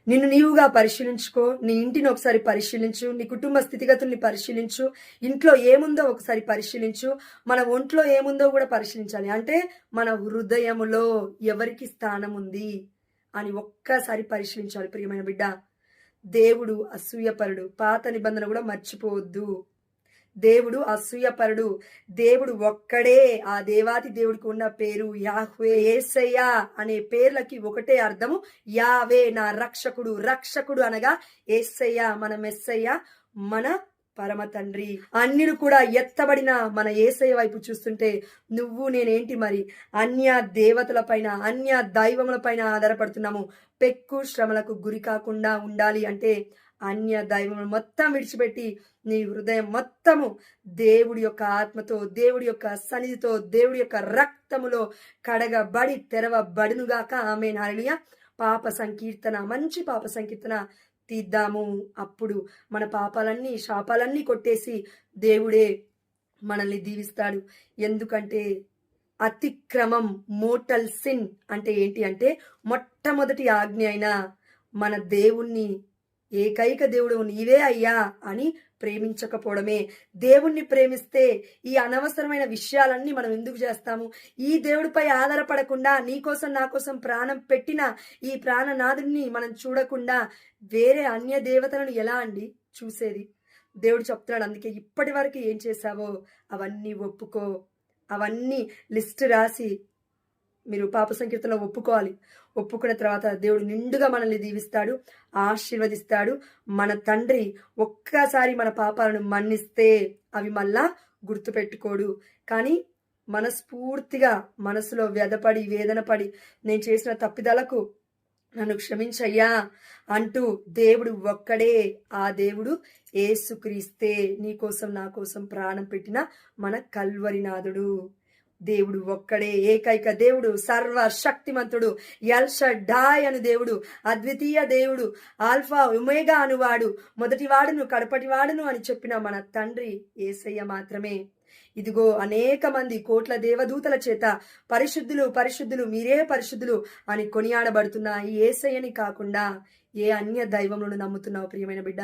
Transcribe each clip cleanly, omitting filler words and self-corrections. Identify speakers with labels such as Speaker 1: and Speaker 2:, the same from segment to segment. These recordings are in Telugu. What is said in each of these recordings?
Speaker 1: నిన్ను నీవుగా పరిశీలించుకో. నీ ఇంటిని ఒకసారి పరిశీలించు. నీ కుటుంబ స్థితిగతుల్ని పరిశీలించు. ఇంట్లో ఏముందో ఒకసారి పరిశీలించు. మన ఒంట్లో ఏముందో కూడా పరిశీలించాలి. అంటే మన హృదయములో ఎవరికి స్థానం ఉంది అని ఒక్కసారి పరిశీలించాలి. ప్రియమైన బిడ్డ, దేవుడు అసూయపరుడు. పాత నిబంధన కూడా మర్చిపోవద్దు. దేవుడు అసూయపరుడు. దేవుడు ఒక్కడే. ఆ దేవాతి దేవుడికి ఉన్న పేరు యాహ్వే, యేసయ్య అనే పేర్లకి ఒకటే అర్థము, యావే, నా రక్షకుడు. రక్షకుడు అనగా యేసయ్య, మన మెస్సయ్య, మన పరమ తండ్రి. అన్యులు కూడా ఎత్తబడిన మన యేసయ్య వైపు చూస్తుంటే నువ్వు నేనేంటి మరి అన్య దేవతల పైన, అన్య దైవముల పైన ఆధారపడుతున్నాము. పెక్కు శ్రమలకు గురి కాకుండా ఉండాలి అంటే అన్య దైవములు మొత్తం విడిచిపెట్టి నీ హృదయం మొత్తము దేవుడి యొక్క ఆత్మతో, దేవుడి యొక్క సన్నిధితో, దేవుడి యొక్క రక్తములో కడగబడి తెరవబడునుగాక. ఆమేన్, హల్లెలూయా. పాప సంకీర్తన, మంచి పాప సంకీర్తన తీద్దాము. అప్పుడు మన పాపాలన్నీ, శాపాలన్నీ కొట్టేసి దేవుడే మనల్ని దీవిస్తాడు. ఎందుకంటే అతిక్రమం, మోటల్ సిన్ అంటే ఏంటి అంటే మొట్టమొదటి ఆజ్ఞ అయిన మన దేవుణ్ణి, ఏకైక దేవుడు నీవే అయ్యా అని ప్రేమించకపోవడమే. దేవుణ్ణి ప్రేమిస్తే ఈ అనవసరమైన విషయాలన్నీ మనం ఎందుకు చేస్తాము? ఈ దేవుడిపై ఆధారపడకుండా, నీ కోసం నా కోసం ప్రాణం పెట్టిన ఈ ప్రాణనాథుడిని మనం చూడకుండా వేరే అన్య దేవతలను ఎలా అండి చూసేది? దేవుడు చెప్తున్నాడు, అందుకే ఇప్పటి వరకు ఏం చేశావో అవన్నీ ఒప్పుకో. అవన్నీ లిస్ట్ రాసి మీరు పాప సంకీర్తనలో ఒప్పుకోవాలి. ఒప్పుకున్న తర్వాత దేవుడు నిండుగా మనల్ని దీవిస్తాడు, ఆశీర్వదిస్తాడు. మన తండ్రి ఒక్కసారి మన పాపాలను మన్నిస్తే అవి మళ్ళా గుర్తుపెట్టుకోడు. కానీ మనస్ఫూర్తిగా మనసులో వ్యధపడి, వేదన పడి, నేను చేసిన తప్పిదాలకు నన్ను క్షమించయ్యా అంటూ దేవుడు ఒక్కడే. ఆ దేవుడు యేసుక్రీస్తే, నీ కోసం నా కోసం ప్రాణం పెట్టిన మన కల్వరినాథుడు. దేవుడు ఒక్కడే, ఏకైక దేవుడు, సర్వ శక్తిమంతుడు, ఎల్ షడ్డాయ్ అను దేవుడు, అద్వితీయ దేవుడు, ఆల్ఫా ఒమేగా అనువాడు, మొదటివాడును కడపటివాడును అని చెప్పిన మన తండ్రి యేసయ్య మాత్రమే. ఇదిగో అనేక మంది కోట్ల దేవదూతల చేత పరిశుద్ధులు పరిశుద్ధులు మీరే పరిశుద్ధులు అని కొనియాడబడుతున్న ఈ యేసయ్యని కాకుండా ఏ అన్య దైవములను నమ్ముతున్నావు? ప్రియమైన బిడ్డ,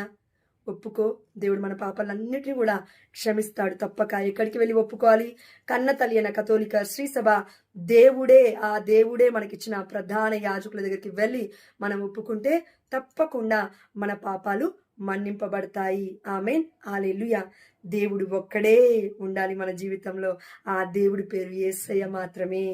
Speaker 1: ఒప్పుకో. దేవుడు మన పాపాలన్నిటిని కూడా క్షమిస్తాడు తప్పక. ఎక్కడికి వెళ్ళి ఒప్పుకోవాలి? కన్న తల్లి అయిన కథోలిక శ్రీసభ దేవుడే, ఆ దేవుడే మనకిచ్చిన ప్రధాన యాజకుల దగ్గరికి వెళ్ళి మనం ఒప్పుకుంటే తప్పకుండా మన పాపాలు మన్నింపబడతాయి. ఆమేన్, హల్లెలూయా. దేవుడు ఒక్కడే ఉండాలి మన జీవితంలో. ఆ దేవుడి పేరు యేసయ్య మాత్రమే.